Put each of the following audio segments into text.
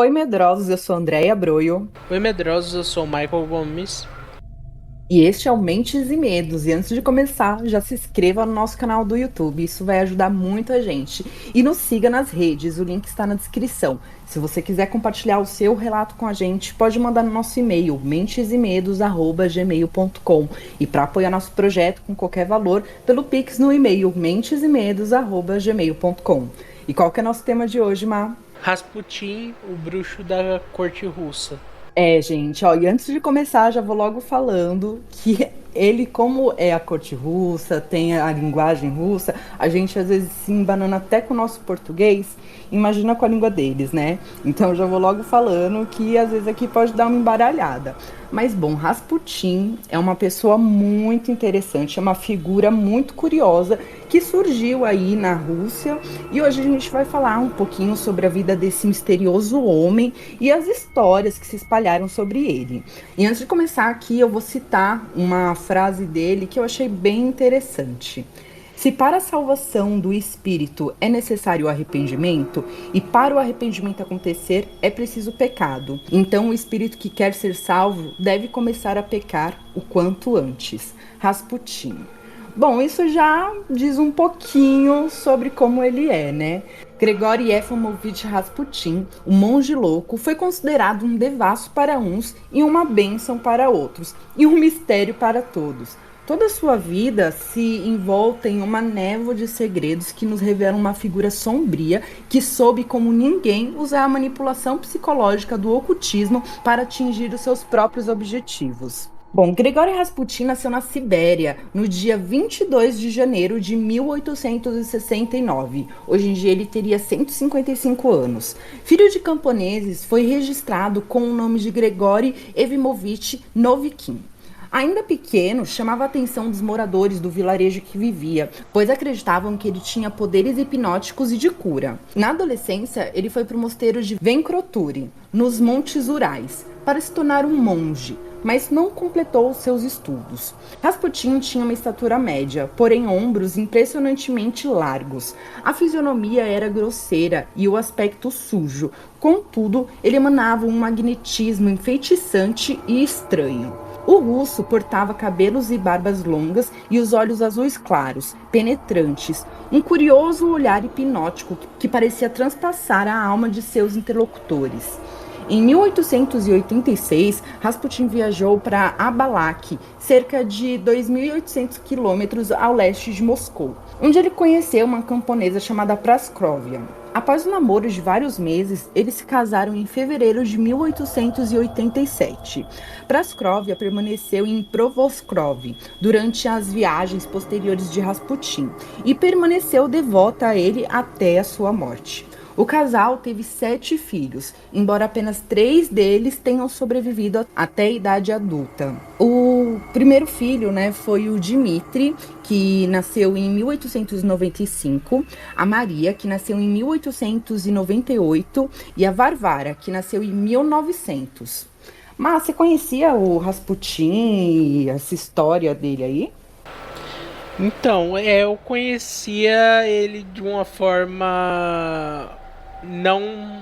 Oi, medrosos, eu sou Andréia Broio Oi, medrosos, eu sou o Michael Gomes. e este é o Mentes e Medos. E antes de começar, já se inscreva no nosso canal do YouTube, isso vai ajudar muito a gente. E nos siga nas redes, o link está na descrição. Se você quiser compartilhar o seu relato com a gente, pode mandar no nosso e-mail, mentesemedos@gmail.com. E para apoiar nosso projeto com qualquer valor, pelo Pix no e-mail, mentesemedos@gmail.com. E qual que é o nosso tema de hoje, Má? Rasputin, o bruxo da corte russa. É, gente, ó, e antes de começar, já vou logo falando que ele, como é a corte russa, tem a linguagem russa, a gente às vezes se embanana até com o nosso português, imagina com a língua deles, né? Então já vou logo falando que às vezes aqui pode dar uma embaralhada. Mas bom, Rasputin é uma pessoa muito interessante, é uma figura muito curiosa que surgiu aí na Rússia e hoje a gente vai falar um pouquinho sobre a vida desse misterioso homem e as histórias que se espalharam sobre ele. E antes de começar aqui, eu vou citar uma frase dele que eu achei bem interessante. Se para a salvação do espírito é necessário o arrependimento, e para o arrependimento acontecer é preciso pecado, então o espírito que quer ser salvo deve começar a pecar o quanto antes. Rasputin. Bom, isso já diz um pouquinho sobre como ele é, né? Grigori Efimovich Rasputin, o monge louco, foi considerado um devasso para uns e uma bênção para outros, e um mistério para todos. Toda a sua vida se envolta em uma névoa de segredos que nos revelam uma figura sombria que soube como ninguém usar a manipulação psicológica do ocultismo para atingir os seus próprios objetivos. Bom, Grigori Rasputin nasceu na Sibéria no dia 22 de janeiro de 1869. Hoje em dia ele teria 155 anos. Filho de camponeses, foi registrado com o nome de Grigori Evimovich Novikin. Ainda pequeno, chamava a atenção dos moradores do vilarejo que vivia, pois acreditavam que ele tinha poderes hipnóticos e de cura. Na adolescência, ele foi para o mosteiro de Venkroturi, nos Montes Urais, para se tornar um monge, mas não completou os seus estudos. Rasputin tinha uma estatura média, porém ombros impressionantemente largos. A fisionomia era grosseira e o aspecto sujo, contudo, ele emanava um magnetismo enfeitiçante e estranho. O russo portava cabelos e barbas longas e os olhos azuis claros, penetrantes, um curioso olhar hipnótico que parecia transpassar a alma de seus interlocutores. Em 1886, Rasputin viajou para Abalak, cerca de 2.800 quilômetros ao leste de Moscou, onde ele conheceu uma camponesa chamada Praskrovia. Após um namoro de vários meses, eles se casaram em fevereiro de 1887. Praskrovia permaneceu em Provoskrov durante as viagens posteriores de Rasputin e permaneceu devota a ele até a sua morte. O casal teve 7 filhos, embora apenas 3 deles tenham sobrevivido até a idade adulta. O primeiro filho, né, foi o Dmitri, que nasceu em 1895, a Maria, que nasceu em 1898, e a Varvara, que nasceu em 1900. Mas você conhecia o Rasputin e essa história dele aí? Então, eu conhecia ele de uma forma não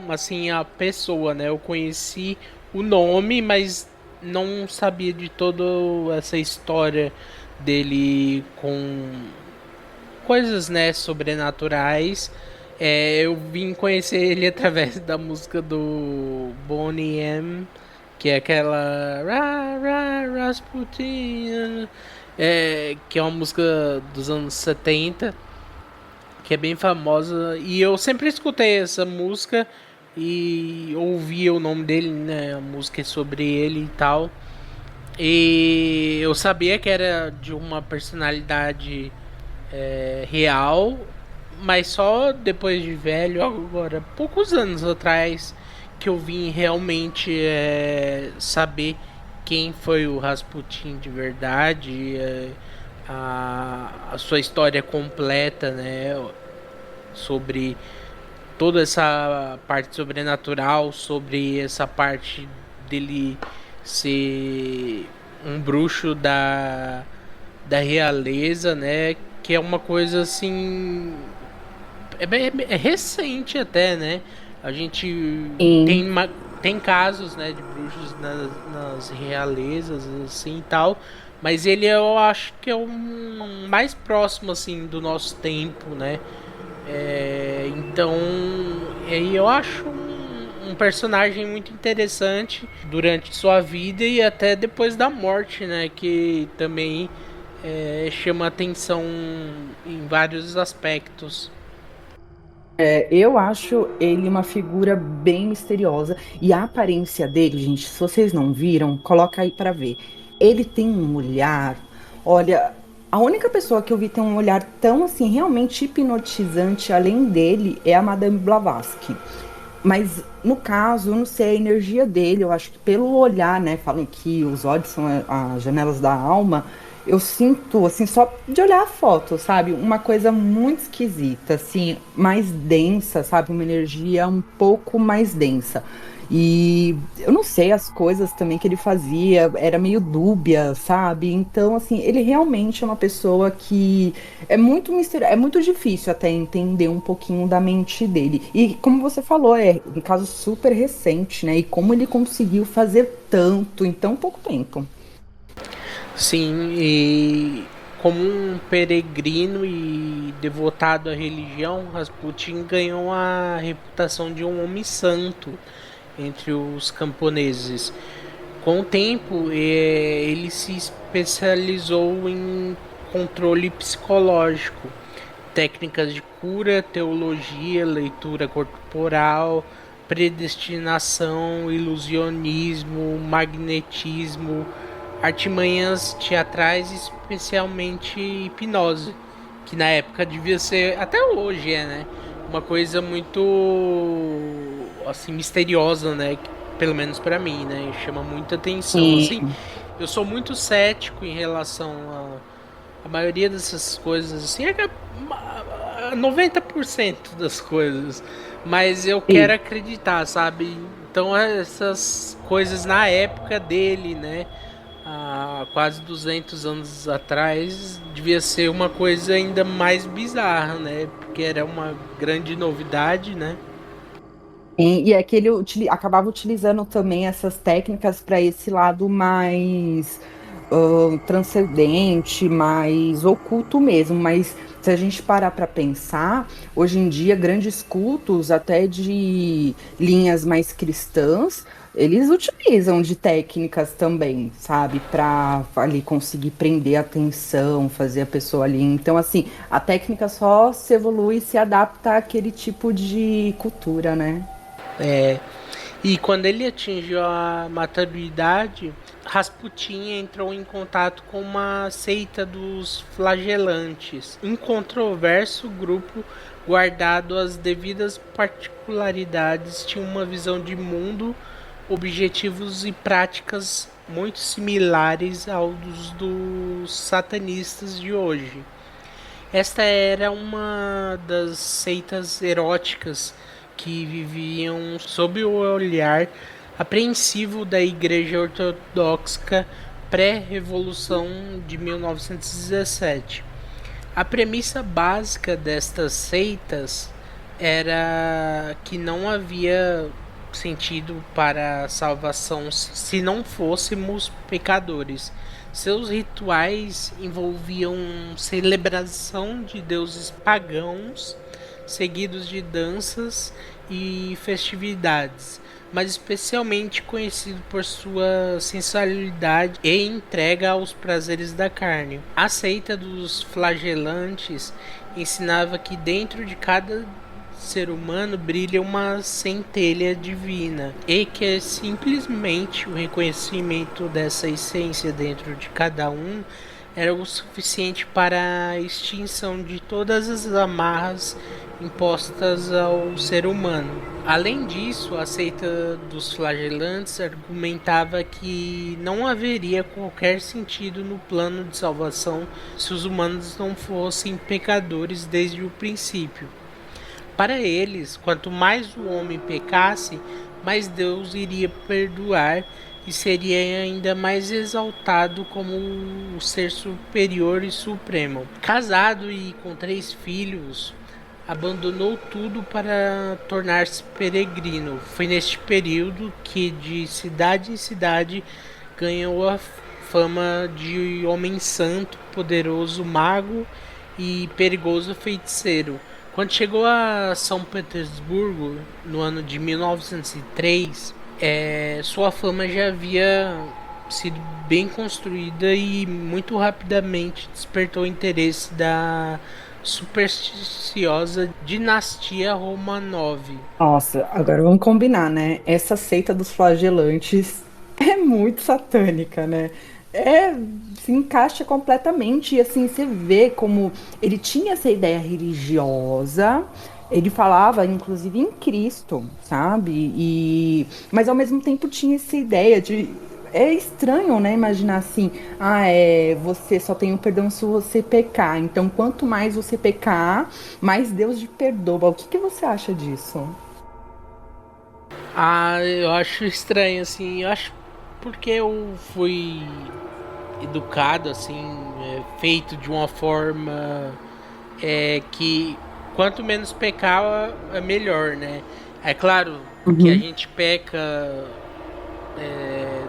assim a pessoa, né? Eu conheci o nome, mas não sabia de toda essa história dele com coisas, né, sobrenaturais. Eu vim conhecer ele através da música do Boney M, que é aquela Rasputin, que é uma música dos anos 70, que é bem famosa. E eu sempre escutei essa música e ouvia o nome dele, né? A música é sobre ele e tal. E eu sabia que era de uma personalidade real, mas só depois de velho, agora, poucos anos atrás, que eu vim realmente saber quem foi o Rasputin de verdade, a sua história completa, né? Sobre toda essa parte sobrenatural, sobre essa parte dele ser um bruxo da realeza, né? Que é uma coisa assim. É recente até, né? A gente Sim. tem casos, né, de bruxos nas realezas, assim, e tal, mas ele eu acho que é o mais próximo, assim, do nosso tempo, né? Então, aí eu acho um personagem muito interessante durante sua vida e até depois da morte, né? Que também chama atenção em vários aspectos. Eu acho ele uma figura bem misteriosa e a aparência dele, gente, se vocês não viram, coloca aí pra ver. Ele tem um olhar, olha, a única pessoa que eu vi ter um olhar tão assim realmente hipnotizante além dele é a Madame Blavatsky. Mas no caso, eu não sei a energia dele, eu acho que pelo olhar, né, falam que os olhos são as janelas da alma. Eu sinto, assim, só de olhar a foto, sabe? Uma coisa muito esquisita, assim, mais densa, sabe? Uma energia um pouco mais densa. E eu não sei, as coisas também que ele fazia era meio dúbia, sabe? Então, assim, ele realmente é uma pessoa que é muito misterioso, é muito difícil até entender um pouquinho da mente dele. E como você falou, é um caso super recente, né? E como ele conseguiu fazer tanto em tão pouco tempo. Sim, e como um peregrino e devotado à religião, Rasputin ganhou a reputação de um homem santo entre os camponeses. Com o tempo, ele se especializou em controle psicológico, técnicas de cura, teologia, leitura corporal, predestinação, ilusionismo, magnetismo, artimanhas teatrais, especialmente hipnose, que na época devia ser, até hoje né, uma coisa muito assim misteriosa, né, pelo menos para mim, né, chama muita atenção, assim. Sim. Eu sou muito cético em relação a maioria dessas coisas, assim, é que 90% das coisas, mas eu quero Sim. acreditar, sabe? Então essas coisas na época dele, né? Há quase 200 anos atrás, devia ser uma coisa ainda mais bizarra, né? Porque era uma grande novidade, né? E é que ele acabava utilizando também essas técnicas para esse lado mais transcendente, mais oculto mesmo. Mas se a gente parar para pensar, hoje em dia, grandes cultos, até de linhas mais cristãs, eles utilizam de técnicas também, sabe, para ali conseguir prender a atenção, fazer a pessoa ali. Então, assim, a técnica só se evolui e se adapta àquele tipo de cultura, né? É, e quando ele atingiu a maturidade, Rasputin entrou em contato com uma seita dos flagelantes, um controverso grupo guardado as devidas particularidades, tinha uma visão de mundo, objetivos e práticas muito similares aos dos satanistas de hoje. Esta era uma das seitas eróticas que viviam sob o olhar apreensivo da Igreja Ortodoxa pré-revolução de 1917. A premissa básica destas seitas era que não havia sentido para a salvação se não fôssemos pecadores. Seus rituais envolviam celebração de deuses pagãos, seguidos de danças e festividades, mas especialmente conhecido por sua sensualidade e entrega aos prazeres da carne. A seita dos flagelantes ensinava que dentro de cada ser humano brilha uma centelha divina e que é simplesmente o reconhecimento dessa essência dentro de cada um era o suficiente para a extinção de todas as amarras impostas ao ser humano. Além disso, a seita dos flagelantes argumentava que não haveria qualquer sentido no plano de salvação se os humanos não fossem pecadores desde o princípio. Para eles, quanto mais o homem pecasse, mais Deus iria perdoar e seria ainda mais exaltado como o ser superior e supremo. Casado e com 3 filhos, abandonou tudo para tornar-se peregrino. Foi neste período que, de cidade em cidade, ganhou a fama de homem santo, poderoso mago e perigoso feiticeiro. Quando chegou a São Petersburgo, no ano de 1903, sua fama já havia sido bem construída e muito rapidamente despertou o interesse da supersticiosa dinastia Romanov. Nossa, agora vamos combinar, né? Essa seita dos flagelantes é muito satânica, né? É, se encaixa completamente e assim você vê como ele tinha essa ideia religiosa, ele falava inclusive em Cristo, sabe? Mas ao mesmo tempo tinha essa ideia de é estranho, né? Imaginar assim, você só tem o perdão se você pecar. Então, quanto mais você pecar, mais Deus te perdoa. O que que você acha disso? Eu acho estranho, assim, eu acho porque eu fui educado, assim, feito de uma forma que quanto menos pecar, é melhor, né? É claro que a Uhum. gente peca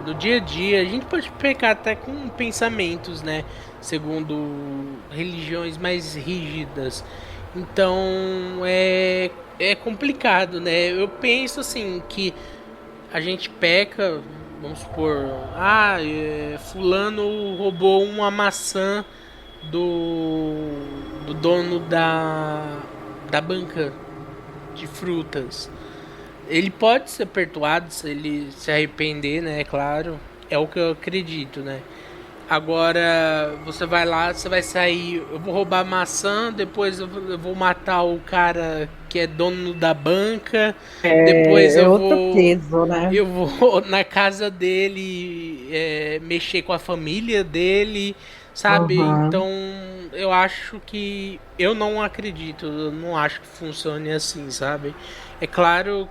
no dia a dia, a gente pode pecar até com pensamentos, né? Segundo religiões mais rígidas. Então é complicado, né? Eu penso assim que a gente peca, vamos supor, fulano roubou uma maçã do dono da banca de frutas. Ele pode ser perdoado se ele se arrepender, né? É claro. É o que eu acredito, né? Agora, você vai lá, você vai sair. Eu vou roubar maçã, depois eu vou matar o cara que é dono da banca. Depois É outro peso, né? eu vou na casa dele, mexer com a família dele, sabe? Uhum. Então, eu acho que. Eu não acredito, eu não acho que funcione assim, sabe? É claro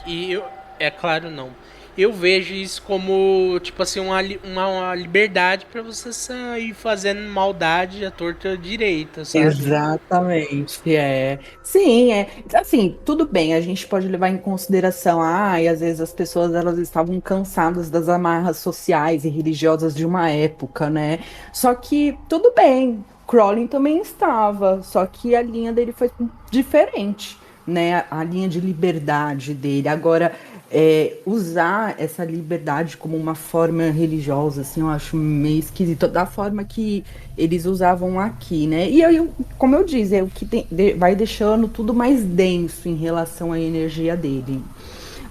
e eu, é claro, não. Eu vejo isso como, tipo assim, uma liberdade pra você sair fazendo maldade à torta direita, sabe? Exatamente, é. Sim, é. Assim, tudo bem, a gente pode levar em consideração, e às vezes as pessoas elas estavam cansadas das amarras sociais e religiosas de uma época, né? Só que tudo bem, Crowley também estava, só que a linha dele foi diferente, né? A linha de liberdade dele. Agora, usar essa liberdade como uma forma religiosa, assim, eu acho meio esquisito, da forma que eles usavam aqui, né? E aí, como eu disse, é o que vai deixando tudo mais denso em relação à energia dele.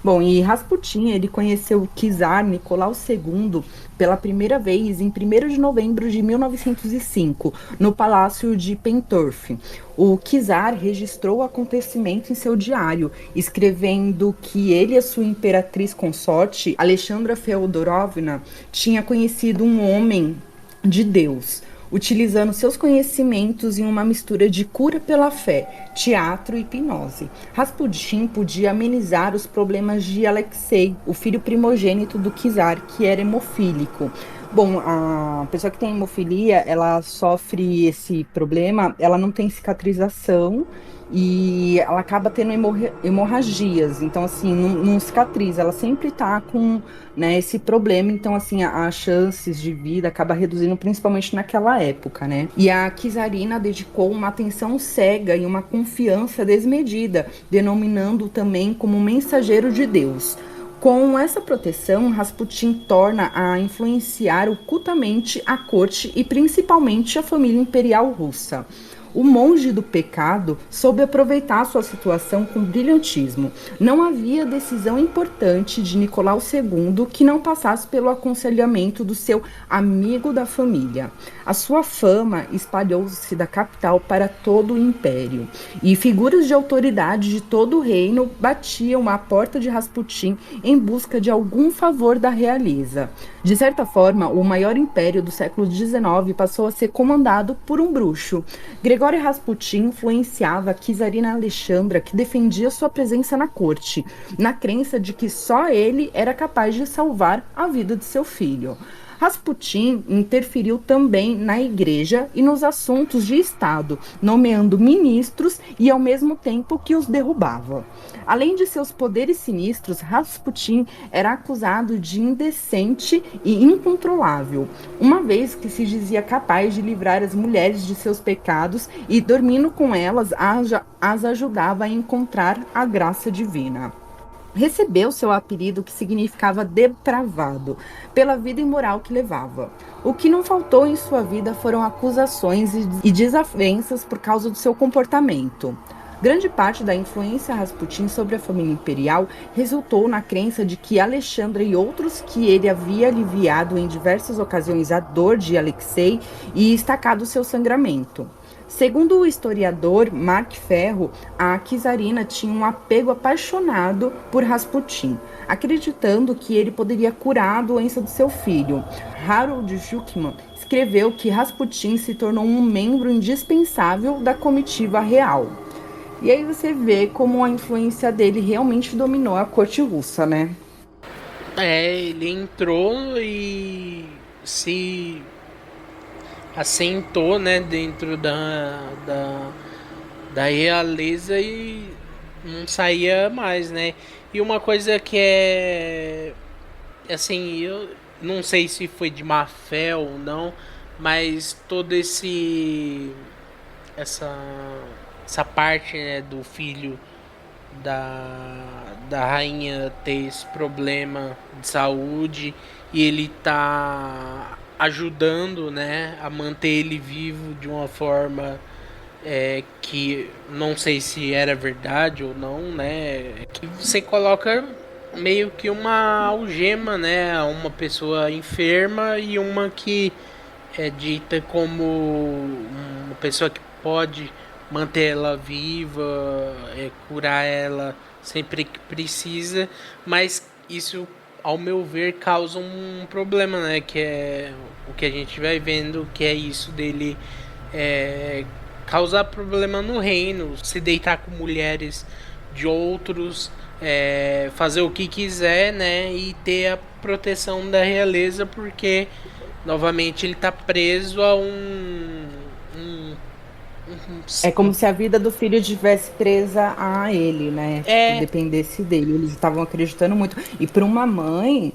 Bom, e Rasputin, ele conheceu o czar Nicolau II pela primeira vez em 1º de novembro de 1905, no Palácio de Pentorf. O czar registrou o acontecimento em seu diário, escrevendo que ele e a sua imperatriz consorte, Alexandra Feodorovna, tinha conhecido um homem de Deus, utilizando seus conhecimentos em uma mistura de cura pela fé, teatro e hipnose. Rasputin podia amenizar os problemas de Alexei, o filho primogênito do czar, que era hemofílico. Bom, a pessoa que tem hemofilia, ela sofre esse problema, ela não tem cicatrização e ela acaba tendo hemorragias. Então, assim, não cicatriza, ela sempre tá com, né, esse problema. Então, assim, as chances de vida acaba reduzindo, principalmente naquela época, né? E a czarina dedicou uma atenção cega e uma confiança desmedida, denominando-o também como mensageiro de Deus. Com essa proteção, Rasputin torna a influenciar ocultamente a corte e principalmente a família imperial russa. O monge do pecado soube aproveitar sua situação com brilhantismo. Não havia decisão importante de Nicolau II que não passasse pelo aconselhamento do seu amigo da família. A sua fama espalhou-se da capital para todo o império, e figuras de autoridade de todo o reino batiam à porta de Rasputin em busca de algum favor da realeza. De certa forma, o maior império do século XIX passou a ser comandado por um bruxo. Gregório Rasputin influenciava a czarina Alexandra, que defendia sua presença na corte, na crença de que só ele era capaz de salvar a vida de seu filho. Rasputin interferiu também na igreja e nos assuntos de Estado, nomeando ministros e ao mesmo tempo que os derrubava. Além de seus poderes sinistros, Rasputin era acusado de indecente e incontrolável, uma vez que se dizia capaz de livrar as mulheres de seus pecados e, dormindo com elas, as ajudava a encontrar a graça divina. Recebeu seu apelido, que significava depravado, pela vida imoral que levava. O que não faltou em sua vida foram acusações e desavenças por causa do seu comportamento. Grande parte da influência Rasputin sobre a família imperial resultou na crença de que Alexandre e outros que ele havia aliviado em diversas ocasiões a dor de Alexei e estacado seu sangramento. Segundo o historiador Mark Ferro, a czarina tinha um apego apaixonado por Rasputin, acreditando que ele poderia curar a doença do seu filho. Harold Schuckman escreveu que Rasputin se tornou um membro indispensável da comitiva real. E aí você vê como a influência dele realmente dominou a corte russa, né? Ele entrou e se assentou, né, dentro da realeza e não saía mais, né? E uma coisa que assim, eu não sei se foi de má fé ou não, mas todo essa essa parte, né, do filho da rainha ter esse problema de saúde e ele tá ajudando, né, a manter ele vivo de uma forma que não sei se era verdade ou não, né, que você coloca meio que uma algema, né, a uma pessoa enferma e uma que é dita como uma pessoa que pode manter ela viva, curar ela sempre que precisa, mas isso, ao meu ver, causa um problema, né? Que é o que a gente vai vendo, que é isso dele causar problema no reino, se deitar com mulheres de outros, fazer o que quiser, né? E ter a proteção da realeza, porque novamente ele está preso a É como se a vida do filho estivesse presa a ele, né? Tipo, é dependesse dele. Eles estavam acreditando muito. E para uma mãe,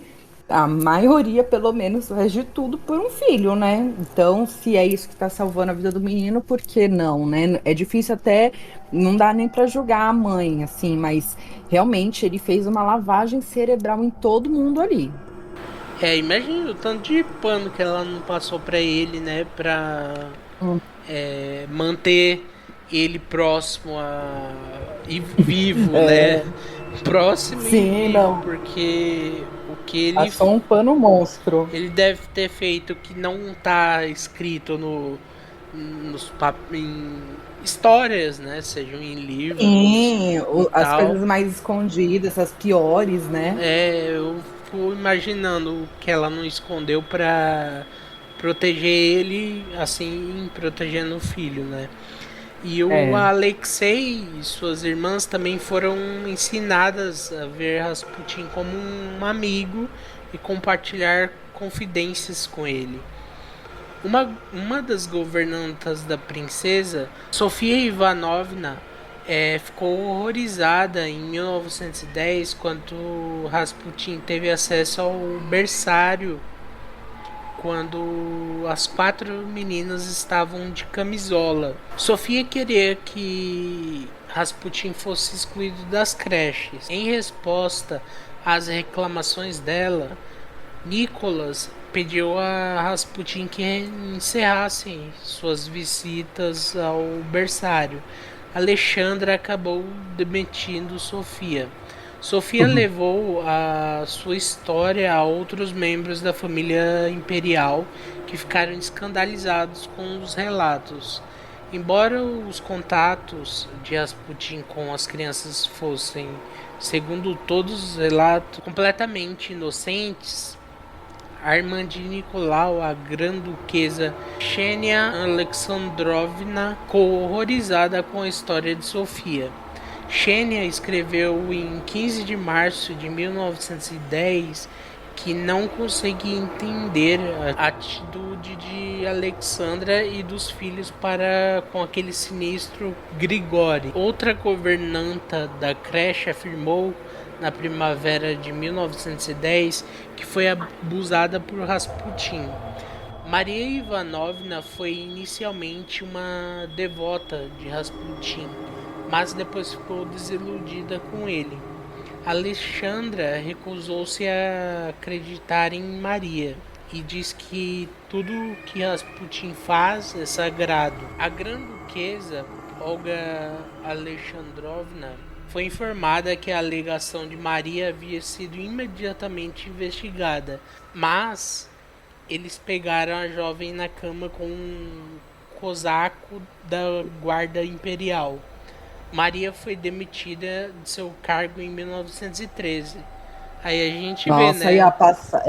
a maioria, pelo menos, faz de tudo por um filho, né? Então, se é isso que está salvando a vida do menino, por que não, né? É difícil até, não dá nem para julgar a mãe, assim, mas realmente ele fez uma lavagem cerebral em todo mundo ali. imagina o tanto de pano que ela não passou pra ele, né? Pra Hum. manter ele próximo e vivo, né? É, Próximo e sim, vivo, não. porque o que Passou um pano monstro. ele deve ter feito que não tá escrito em histórias, né? Sejam em livros Sim, e as tal. coisas mais escondidas, as piores, né? Eu fico imaginando que ela não escondeu pra proteger ele, assim, protegendo o filho, né? E o É. Alexei e suas irmãs também foram ensinadas a ver Rasputin como um amigo e compartilhar confidências com ele. Uma das governantas da princesa, Sofia Ivanovna, ficou horrorizada em 1910 quando Rasputin teve acesso ao berçário quando as 4 meninas estavam de camisola. Sofia queria que Rasputin fosse excluído das creches. Em resposta às reclamações dela, Nicholas pediu a Rasputin que encerrassem suas visitas ao berçário. Alexandra acabou demitindo Sofia. Sofia levou a sua história a outros membros da família imperial que ficaram escandalizados com os relatos. Embora os contatos de Rasputin com as crianças fossem, segundo todos os relatos, completamente inocentes, a irmã de Nicolau, a grã-duquesa Xenia Alexandrovna, ficou horrorizada com a história de Sofia. Xenia escreveu em 15 de março de 1910 que não conseguia entender a atitude de Alexandra e dos filhos para com aquele sinistro Grigori. Outra governanta da creche afirmou na primavera de 1910 que foi abusada por Rasputin. Maria Ivanovna foi inicialmente uma devota de Rasputin, mas depois ficou desiludida com ele. Alexandra recusou-se a acreditar em Maria e diz que tudo que Rasputin faz é sagrado. A grã-duquesa Olga Alexandrovna foi informada que a alegação de Maria havia sido imediatamente investigada, mas eles pegaram a jovem na cama com um cosaco da guarda imperial. Maria foi demitida de seu cargo em 1913. Aí a gente vê, Nossa, e né? a passa.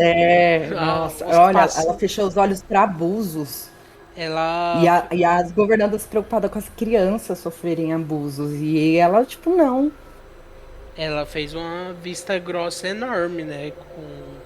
Nossa, Os olha, ela passos. fechou os olhos para abusos. Ela, E as governantas preocupadas com as crianças sofrerem abusos. E ela, tipo, não. ela fez uma vista grossa enorme, né? Com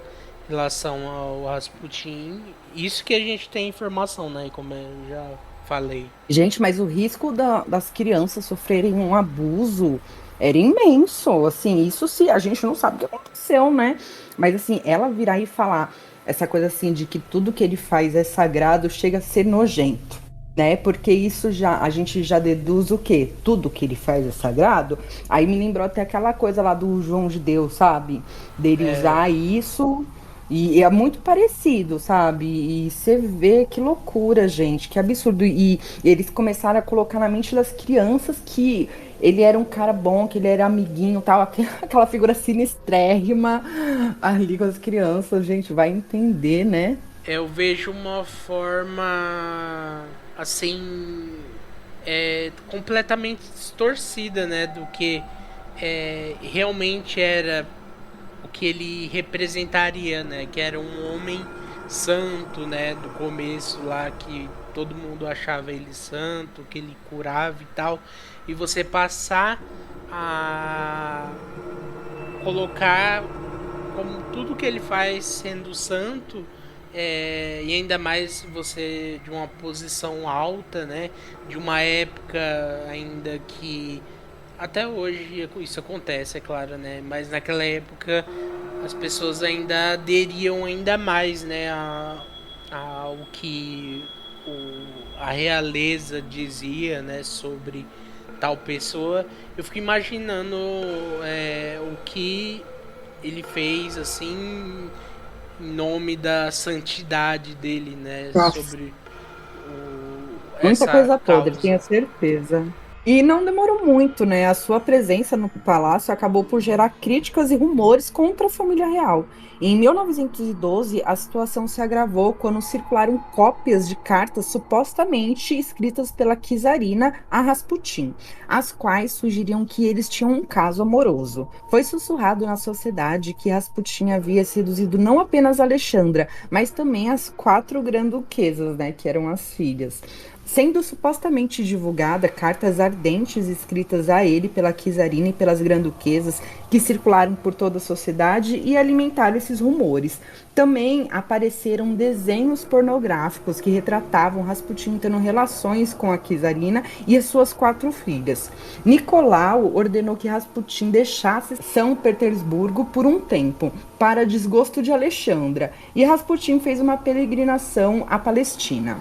relação ao Rasputin. Isso que a gente tem informação, né? Como eu já falei. Gente, mas o risco das crianças sofrerem um abuso era imenso. Assim, isso se a gente não sabe o que aconteceu, né? Mas assim, ela virar e falar essa coisa assim de que tudo que ele faz é sagrado chega a ser nojento, né? Porque isso já a gente já deduz o quê? Tudo que ele faz é sagrado. Aí me lembrou até aquela coisa lá do João de Deus, sabe? Dele É, usar isso e é muito parecido, sabe? E você vê que loucura, gente, que absurdo. E eles começaram a colocar na mente das crianças que ele era um cara bom, que ele era amiguinho, tal, aquela figura sinistrérrima ali com as crianças, gente, vai entender, né? eu vejo uma forma assim completamente distorcida, né, do que realmente era o que ele representaria, né, que era um homem santo, né, do começo lá que todo mundo achava ele santo, que ele curava e tal, e você passar a colocar como tudo que ele faz sendo santo, e ainda mais você de uma posição alta, né? De uma época ainda que até hoje isso acontece, é claro, né? Mas naquela época as pessoas ainda aderiam ainda mais, né? Ao que a realeza dizia, né? Sobre tal pessoa. Eu fico imaginando o que ele fez assim em nome da santidade dele, né, Nossa. sobre Muita essa coisa podre, causa. tenho certeza. E não demorou muito, né? A sua presença no palácio acabou por gerar críticas e rumores contra a família real. Em 1912, a situação se agravou quando circularam cópias de cartas supostamente escritas pela czarina a Rasputin, as quais sugeriam que eles tinham um caso amoroso. Foi sussurrado na sociedade que Rasputin havia seduzido não apenas Alexandra, mas também as quatro granduquesas, né, que eram as filhas, sendo supostamente divulgada cartas ardentes escritas a ele pela czarina e pelas granduquesas que circularam por toda a sociedade e alimentaram esses rumores. Também apareceram desenhos pornográficos que retratavam Rasputin tendo relações com a czarina e as suas quatro filhas. Nicolau ordenou que Rasputin deixasse São Petersburgo por um tempo, para desgosto de Alexandra, e Rasputin fez uma peregrinação à Palestina.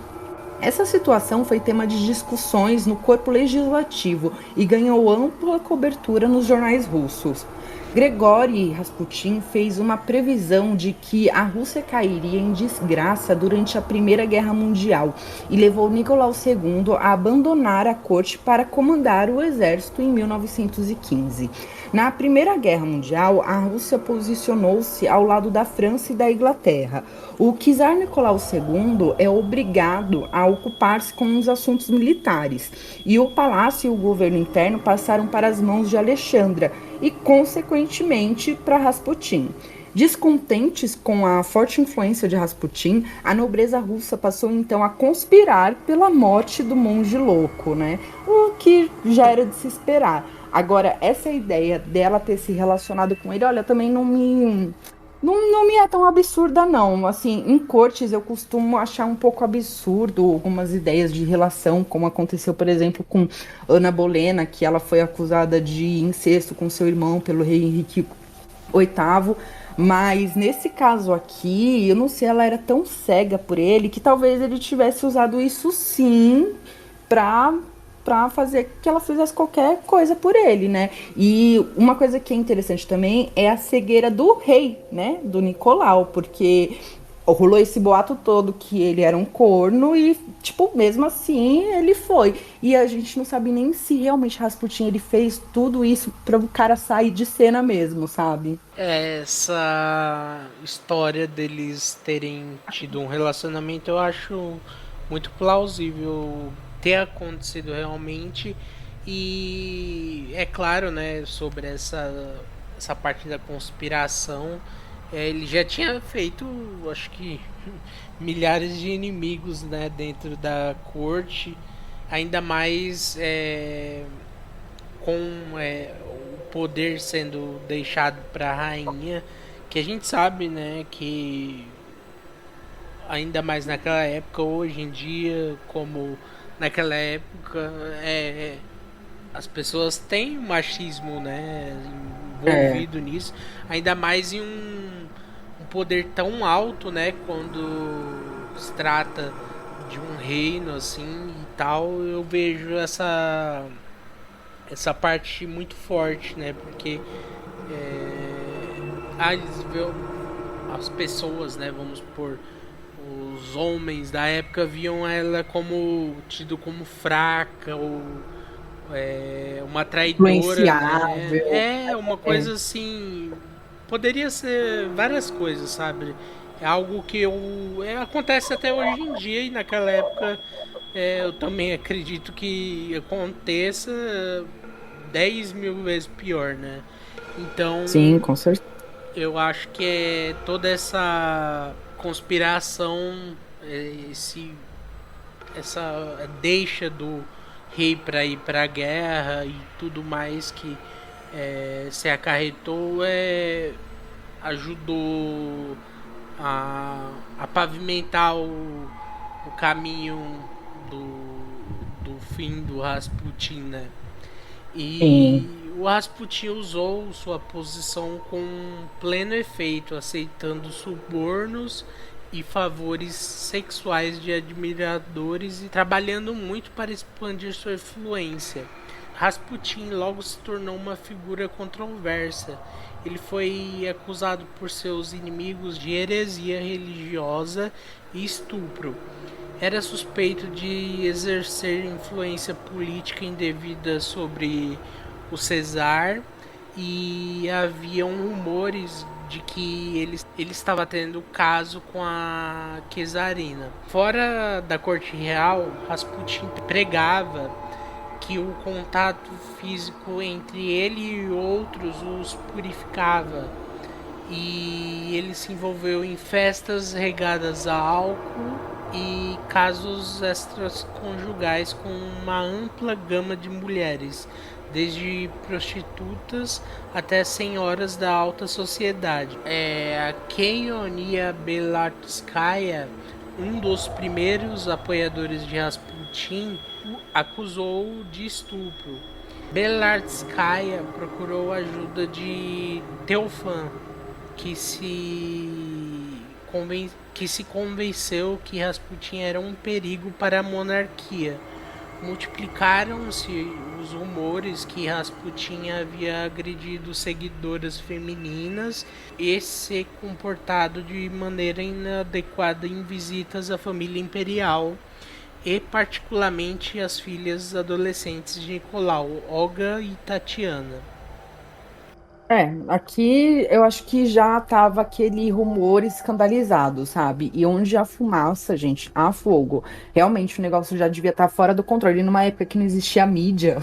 Essa situação foi tema de discussões no corpo legislativo e ganhou ampla cobertura nos jornais russos. Grigori Rasputin fez uma previsão de que a Rússia cairia em desgraça durante a Primeira Guerra Mundial e levou Nicolau II a abandonar a corte para comandar o exército em 1915. Na Primeira Guerra Mundial, a Rússia posicionou-se ao lado da França e da Inglaterra. O czar Nicolau II é obrigado a ocupar-se com os assuntos militares, e o palácio e o governo interno passaram para as mãos de Alexandra e, consequentemente, para Rasputin. Descontentes com a forte influência de Rasputin, a nobreza russa passou então a conspirar pela morte do monge louco, né? O que já era de se esperar. Agora, essa ideia dela ter se relacionado com ele, olha, também Não me é tão absurda, não. Assim, em cortes eu costumo achar um pouco absurdo algumas ideias de relação, como aconteceu, por exemplo, com Ana Bolena, que ela foi acusada de incesto com seu irmão pelo rei Henrique oitavo, mas nesse caso aqui, eu não sei, ela era tão cega por ele que talvez ele tivesse usado isso sim pra, pra fazer que ela fizesse qualquer coisa por ele, né? E uma coisa que é interessante também é a cegueira do rei, né? Do Nicolau, porque rolou esse boato todo que ele era um corno e, tipo, mesmo assim ele foi. E a gente não sabe nem se realmente Rasputin ele fez tudo isso para o cara sair de cena mesmo, sabe? Essa história deles terem tido um relacionamento eu acho muito plausível ter acontecido realmente. E é claro, né, sobre essa parte da conspiração, ele já tinha feito, acho que, milhares de inimigos, né, dentro da corte, ainda mais com o poder sendo deixado para a rainha, que a gente sabe, né, que ainda mais naquela época, hoje em dia, como naquela época, as pessoas têm o machismo, né, É, envolvido nisso, ainda mais em um poder tão alto, né, quando se trata de um reino assim e tal, eu vejo essa parte muito forte, né? Porque eles as pessoas, né? Vamos supor, os homens da época viam ela como tido como fraca ou uma traidora, né? influenciável. É uma É. coisa assim. Poderia ser várias coisas, sabe? É algo que acontece até hoje em dia e naquela época eu também acredito que aconteça 10 mil vezes pior, né? Sim, Então com certeza. eu acho que é toda essa conspiração, essa deixa do rei para ir para a guerra e tudo mais que se acarretou ajudou a pavimentar o caminho do fim do Rasputin, né? Sim. E o Rasputin usou sua posição com pleno efeito, aceitando subornos e favores sexuais de admiradores e trabalhando muito para expandir sua influência. Rasputin logo se tornou uma figura controversa. Ele foi acusado por seus inimigos de heresia religiosa e estupro. Era suspeito de exercer influência política indevida sobre o Cesar e haviam rumores de que ele estava tendo caso com a Quesarina. Fora da corte real, Rasputin pregava que o contato físico entre ele e outros os purificava e ele se envolveu em festas regadas a álcool e casos extraconjugais com uma ampla gama de mulheres, desde prostitutas até senhoras da alta sociedade. A Keonia Belartskaya, um dos primeiros apoiadores de Rasputin, o acusou de estupro. Belartskaya procurou a ajuda de Teofan, que se convenceu que Rasputin era um perigo para a monarquia. Multiplicaram-se os rumores que Rasputin havia agredido seguidoras femininas e se comportado de maneira inadequada em visitas à família imperial e particularmente às filhas adolescentes de Nicolau, Olga e Tatiana. É, aqui eu acho que já tava aquele rumor escandalizado, sabe? E onde há fumaça, gente, há fogo. Realmente o negócio já devia estar fora do controle. Numa época que não existia mídia,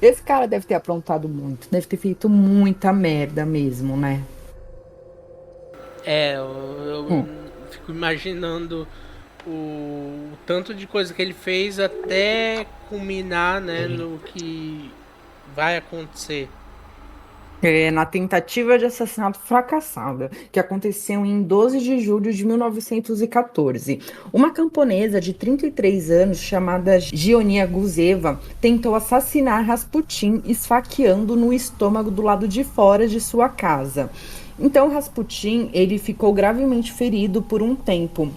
esse cara deve ter aprontado muito, deve ter feito muita merda mesmo, né? Eu Hum. fico imaginando o tanto de coisa que ele fez até culminar, né, no que vai acontecer. Na tentativa de assassinato fracassada, que aconteceu em 12 de julho de 1914. Uma camponesa de 33 anos, chamada Gionia Guzeva, tentou assassinar Rasputin, esfaqueando no estômago do lado de fora de sua casa. Então, Rasputin, ele ficou gravemente ferido por um tempo.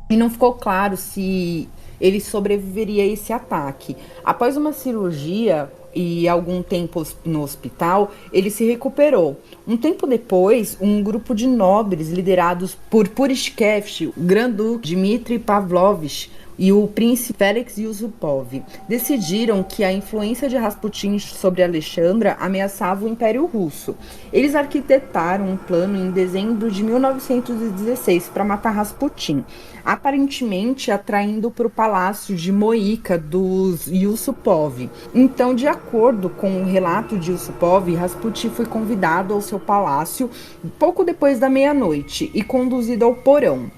E não ficou claro se ele sobreviveria a esse ataque. Após uma cirurgia e algum tempo no hospital, ele se recuperou. Um tempo depois, um grupo de nobres liderados por Purishkevich, o Grand-Duque Dmitry Pavlovich e o príncipe Félix Yusupov decidiram que a influência de Rasputin sobre Alexandra ameaçava o Império Russo. Eles arquitetaram um plano em dezembro de 1916 para matar Rasputin, aparentemente atraindo para o palácio de Moika dos Yusupov. Então, de acordo com o relato de Yusupov, Rasputin foi convidado ao seu palácio pouco depois da meia-noite e conduzido ao porão.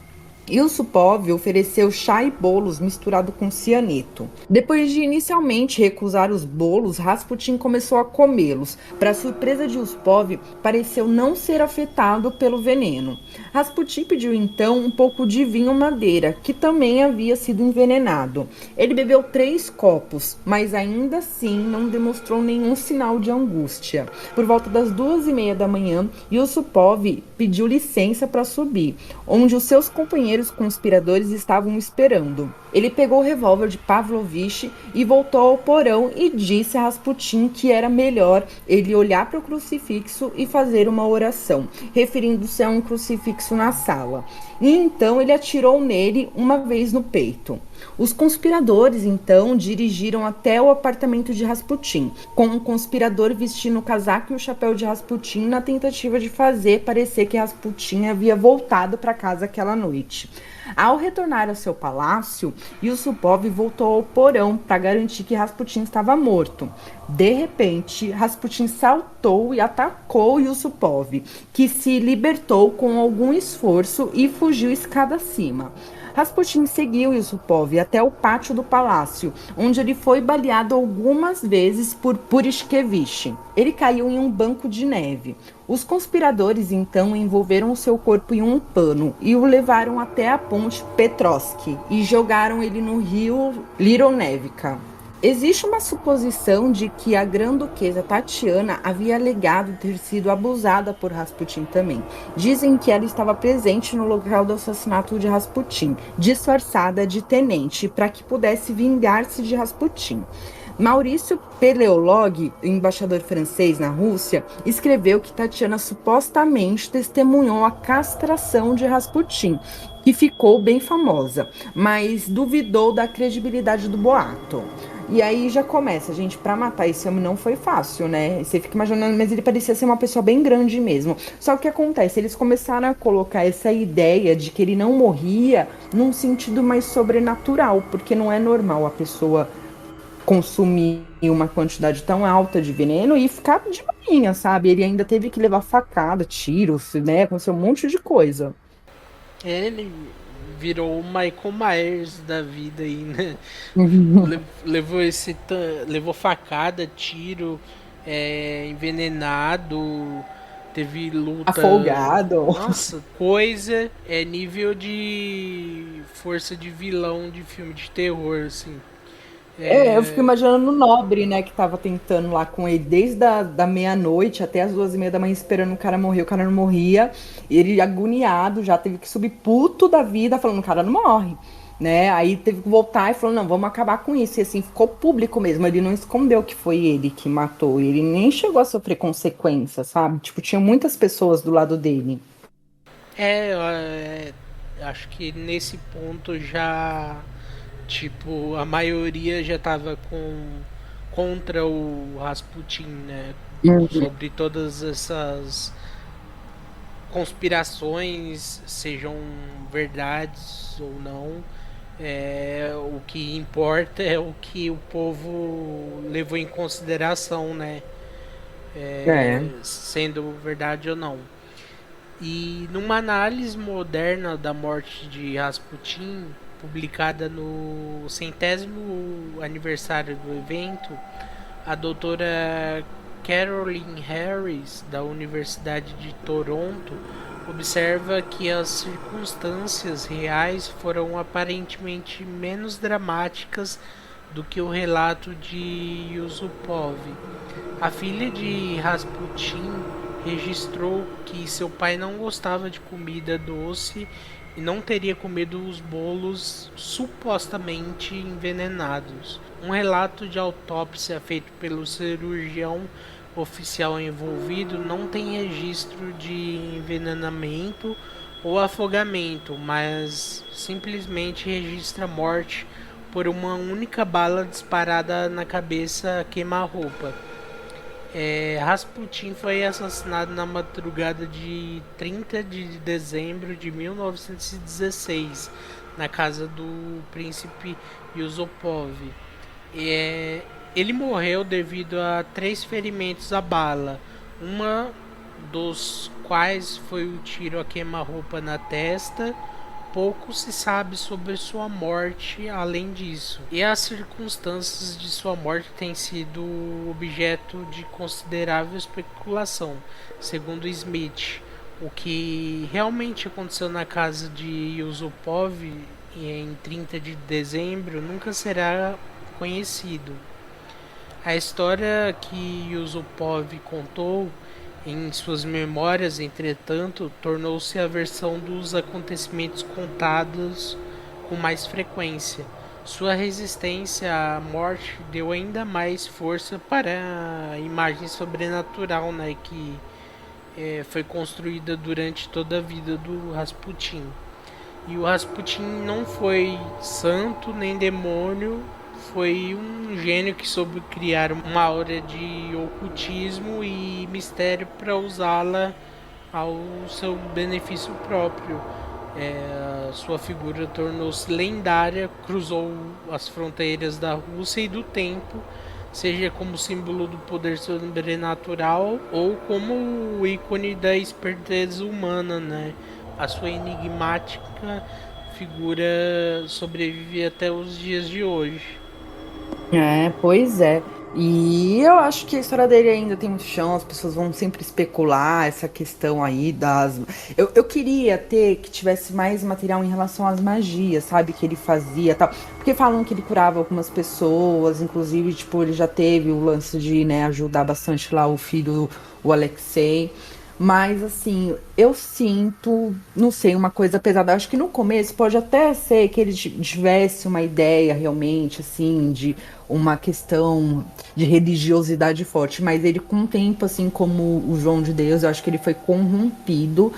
Yusupov ofereceu chá e bolos misturado com cianeto. Depois de inicialmente recusar os bolos, Rasputin começou a comê-los. Para surpresa de Yusupov, pareceu não ser afetado pelo veneno. Rasputin pediu então um pouco de vinho madeira, que também havia sido envenenado. Ele bebeu 3 copos, mas ainda assim não demonstrou nenhum sinal de angústia. Por volta das 2h30 da manhã, Yusupov pediu licença para subir, onde os seus companheiros conspiradores estavam esperando. Ele pegou o revólver de Pavlovich e voltou ao porão e disse a Rasputin que era melhor ele olhar para o crucifixo e fazer uma oração, referindo-se a um crucifixo na sala. E então ele atirou nele uma vez no peito. Os conspiradores, então, dirigiram até o apartamento de Rasputin, com um conspirador vestindo o casaco e o chapéu de Rasputin na tentativa de fazer parecer que Rasputin havia voltado para casa aquela noite. Ao retornar ao seu palácio, Yusupov voltou ao porão para garantir que Rasputin estava morto. De repente, Rasputin saltou e atacou Yusupov, que se libertou com algum esforço e fugiu escada acima. Rasputin seguiu Yusupov até o pátio do palácio, onde ele foi baleado algumas vezes por Purishkevich. Ele caiu em um banco de neve. Os conspiradores então envolveram seu corpo em um pano e o levaram até a ponte Petrovsky e jogaram ele no rio Lironevka. Existe uma suposição de que a grã-duquesa Tatiana havia alegado ter sido abusada por Rasputin também. Dizem que ela estava presente no local do assassinato de Rasputin, disfarçada de tenente, para que pudesse vingar-se de Rasputin. Maurício Peleolog, embaixador francês na Rússia, escreveu que Tatiana supostamente testemunhou a castração de Rasputin, que ficou bem famosa, mas duvidou da credibilidade do boato. E aí já começa, gente, pra matar esse homem não foi fácil, né? Você fica imaginando, mas ele parecia ser uma pessoa bem grande mesmo. Só que o que acontece? Eles começaram a colocar essa ideia de que ele não morria num sentido mais sobrenatural, porque não é normal a pessoa consumir uma quantidade tão alta de veneno e ficar de boinha, sabe? Ele ainda teve que levar facada, tiros, né? Aconteceu um monte de coisa. Ele virou o Michael Myers da vida aí, né? Levou levou facada, tiro, envenenado, teve luta. Afogado. Nossa, coisa é nível de força de vilão de filme de terror, assim. Eu fico imaginando o Nobre, né, que tava tentando lá com ele desde da meia-noite até as 2h30 da manhã esperando o cara morrer, o cara não morria, e ele agoniado, já teve que subir puto da vida, falando, o cara não morre, né, aí teve que voltar e falou, não, vamos acabar com isso, e assim, ficou público mesmo, ele não escondeu que foi ele que matou, ele nem chegou a sofrer consequências, sabe, tipo, tinha muitas pessoas do lado dele. Acho que nesse ponto já, tipo, a maioria já tava contra o Rasputin, né? Uhum. Sobre todas essas conspirações, sejam verdades ou não. O que importa é o que o povo levou em consideração, né? É. Sendo verdade ou não. E numa análise moderna da morte de Rasputin, publicada no 100º aniversário do evento, a doutora Caroline Harris, da Universidade de Toronto, observa que as circunstâncias reais foram aparentemente menos dramáticas do que o relato de Yusupov. A filha de Rasputin registrou que seu pai não gostava de comida doce e não teria comido os bolos supostamente envenenados. Um relato de autópsia feito pelo cirurgião oficial envolvido não tem registro de envenenamento ou afogamento, mas simplesmente registra morte por uma única bala disparada na cabeça a queima-roupa. Rasputin foi assassinado na madrugada de 30 de dezembro de 1916, na casa do príncipe Yusupov. Ele morreu devido a 3 ferimentos à bala, uma dos quais foi o tiro a queima-roupa na testa. Pouco se sabe sobre sua morte além disso, e as circunstâncias de sua morte têm sido objeto de considerável especulação. Segundo Smith, o que realmente aconteceu na casa de Yusupov em 30 de dezembro nunca será conhecido. A história que Yusupov contou em suas memórias, entretanto, tornou-se a versão dos acontecimentos contados com mais frequência. Sua resistência à morte deu ainda mais força para a imagem sobrenatural, né, que foi construída durante toda a vida do Rasputin. E o Rasputin não foi santo nem demônio, foi um gênio que soube criar uma aura de ocultismo e mistério para usá-la ao seu benefício próprio. Sua figura tornou-se lendária, cruzou as fronteiras da Rússia e do tempo, seja como símbolo do poder sobrenatural ou como o ícone da esperteza humana, né? A sua enigmática figura sobrevive até os dias de hoje. Pois é. E eu acho que a história dele ainda tem muito chão, as pessoas vão sempre especular essa questão aí das. Eu queria ter que tivesse mais material em relação às magias, sabe? Que ele fazia tal. Porque falam que ele curava algumas pessoas, inclusive, tipo, ele já teve o lance de, né, ajudar bastante lá o filho, o Alexei. Mas assim, eu sinto, não sei, uma coisa pesada. Acho que no começo pode até ser que ele tivesse uma ideia realmente, assim, de uma questão de religiosidade forte, mas ele com o tempo, assim como o João de Deus, eu acho que ele foi corrompido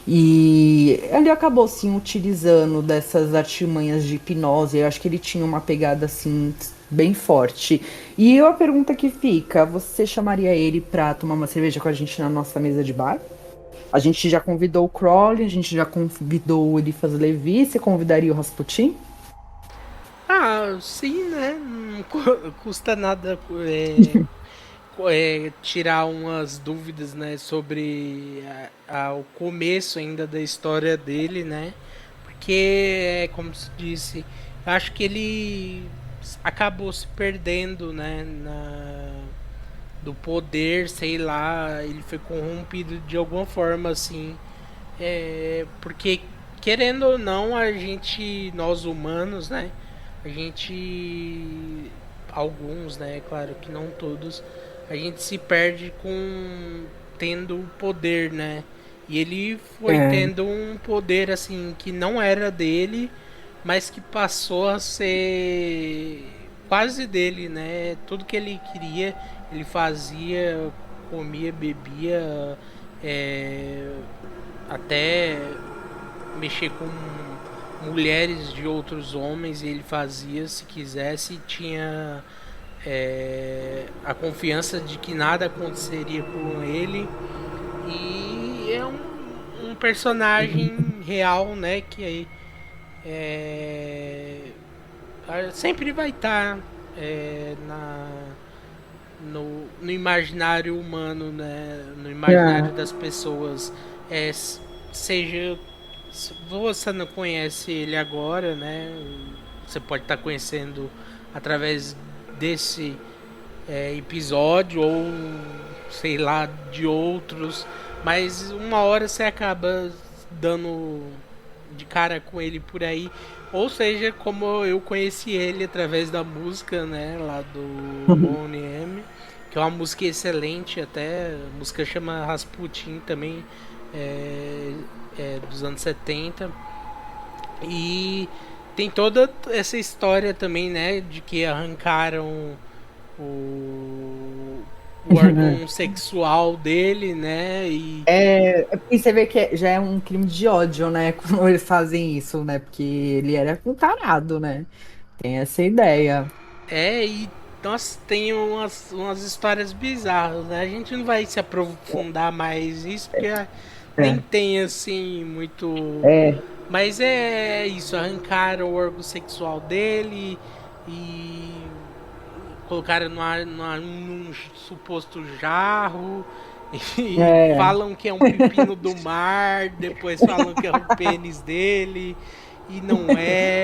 e ele acabou, sim, utilizando dessas artimanhas de hipnose. Eu acho que ele tinha uma pegada, assim, bem forte. E a pergunta que fica, você chamaria ele pra tomar uma cerveja com a gente na nossa mesa de bar? A gente já convidou o Crowley, a gente já convidou o Eliphas Levi, você convidaria o Rasputin? Ah, sim, né? Não custa nada tirar umas dúvidas, né, sobre o começo ainda da história dele, né? Porque, como se disse, acho que ele acabou se perdendo, né, do poder, sei lá, ele foi corrompido de alguma forma, assim, porque querendo ou não, a gente, nós humanos, né, a gente, alguns, né, claro que não todos, a gente se perde com tendo poder, né, e ele foi É, tendo um poder, assim, que não era dele, mas que passou a ser quase dele, né, tudo que ele queria, ele fazia, comia, bebia, é, até mexer com mulheres de outros homens, ele fazia se quisesse, tinha a confiança de que nada aconteceria com ele, e é um personagem real, né, que é, sempre vai estar no imaginário humano, né, no imaginário é. das pessoas, é, seja, se você não conhece ele agora, né, você pode estar conhecendo através desse episódio, ou sei lá, de outros, mas uma hora você acaba dando de cara com ele por aí. Ou seja, como eu conheci ele através da música, né, lá do Boney M, que é uma música excelente até, a música chama Rasputin também, é, dos anos 70. E tem toda essa história também, né, de que arrancaram o, o órgão sexual dele, né, E você vê que já é um crime de ódio, né? Quando eles fazem isso, né? Porque ele era um tarado, né? Tem essa ideia. e nossa, tem umas histórias bizarras, né? A gente não vai se aprofundar mais nisso, porque nem É, tem assim muito. é, Mas é isso, arrancaram o órgão sexual dele e colocaram num suposto jarro e é. falam que é um pepino do mar, depois falam que é o pênis dele e não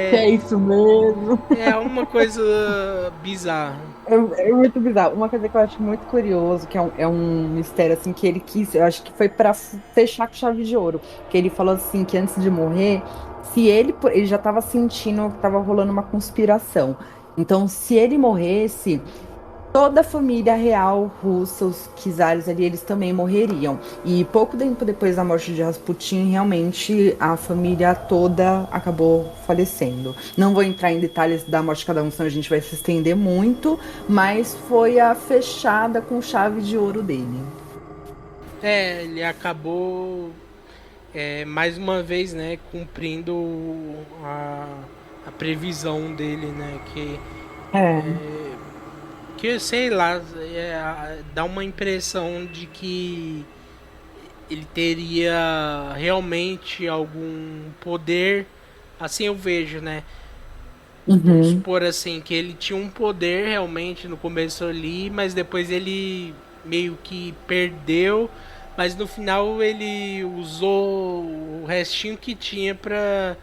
Que é. é isso mesmo. É uma coisa bizarra. É muito bizarro. Uma coisa que eu acho muito curioso, que é um mistério assim que ele quis, eu acho que foi para fechar com chave de ouro, que ele falou assim que antes de morrer, se ele já estava sentindo que estava rolando uma conspiração. Então, se ele morresse, toda a família real russa, os czares ali, eles também morreriam. E pouco tempo depois da morte de Rasputin, realmente a família toda acabou falecendo. Não vou entrar em detalhes da morte de cada um, senão a gente vai se estender muito, mas foi a fechada com chave de ouro dele. Ele acabou mais uma vez, né, cumprindo a previsão dele, né, É. que sei lá, dá uma impressão de que ele teria realmente algum poder, assim eu vejo, né? Vamos Uhum. supor assim, que ele tinha um poder realmente no começo ali, mas depois ele meio que perdeu, mas no final ele usou o restinho que tinha pra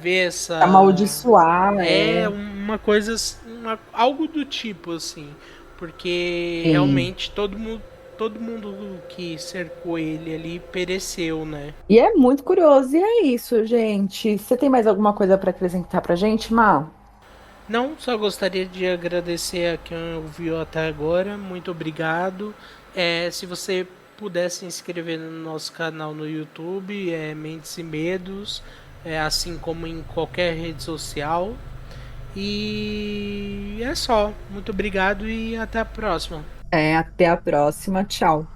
ver essa. Amaldiçoar, É é. uma coisa, algo do tipo assim, porque Sim. realmente todo mundo que cercou ele ali pereceu, né? E é muito curioso, e é isso, gente. Você tem mais alguma coisa para acrescentar pra gente, Má? Não, só gostaria de agradecer a quem ouviu até agora. Muito obrigado. Se você puder se inscrever no nosso canal no YouTube, Mentes e Medos, assim como em qualquer rede social. E é só. Muito obrigado e até a próxima. Até a próxima. Tchau.